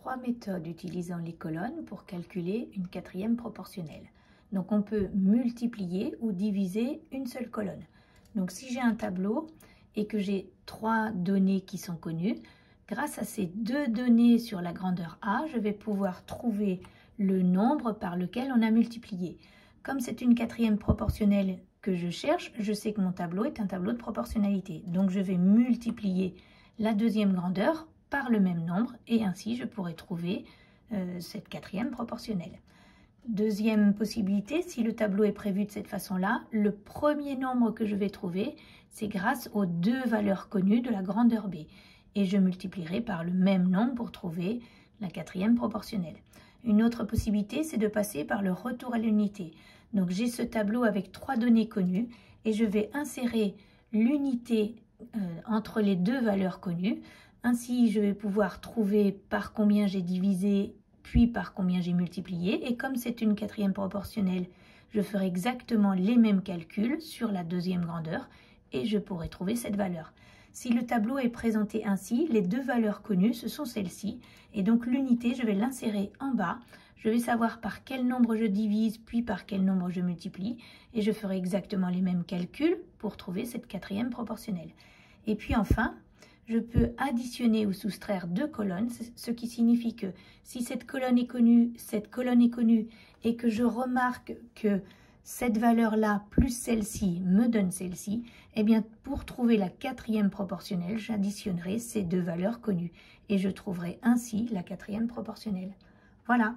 trois méthodes utilisant les colonnes pour calculer une quatrième proportionnelle. Donc on peut multiplier ou diviser une seule colonne. Donc si j'ai un tableau et que j'ai trois données qui sont connues, grâce à ces deux données sur la grandeur A, je vais pouvoir trouver le nombre par lequel on a multiplié. Comme c'est une quatrième proportionnelle que je cherche, je sais que mon tableau est un tableau de proportionnalité. Donc je vais multiplier la deuxième grandeur par le même nombre et ainsi je pourrai trouver cette quatrième proportionnelle. Deuxième possibilité, si le tableau est prévu de cette façon-là, le premier nombre que je vais trouver, c'est grâce aux deux valeurs connues de la grandeur B. Et je multiplierai par le même nombre pour trouver la quatrième proportionnelle. Une autre possibilité, c'est de passer par le retour à l'unité. Donc j'ai ce tableau avec trois données connues et je vais insérer l'unité entre les deux valeurs connues. Ainsi, je vais pouvoir trouver par combien j'ai divisé, puis par combien j'ai multiplié. Et comme c'est une quatrième proportionnelle, je ferai exactement les mêmes calculs sur la deuxième grandeur et je pourrai trouver cette valeur. Si le tableau est présenté ainsi, les deux valeurs connues, ce sont celles-ci. Et donc l'unité, je vais l'insérer en bas. Je vais savoir par quel nombre je divise, puis par quel nombre je multiplie. Et je ferai exactement les mêmes calculs pour trouver cette quatrième proportionnelle. Et puis enfin, je peux additionner ou soustraire deux colonnes, ce qui signifie que si cette colonne est connue, et que je remarque que cette valeur-là plus celle-ci me donne celle-ci, eh bien pour trouver la quatrième proportionnelle, j'additionnerai ces deux valeurs connues et je trouverai ainsi la quatrième proportionnelle. Voilà.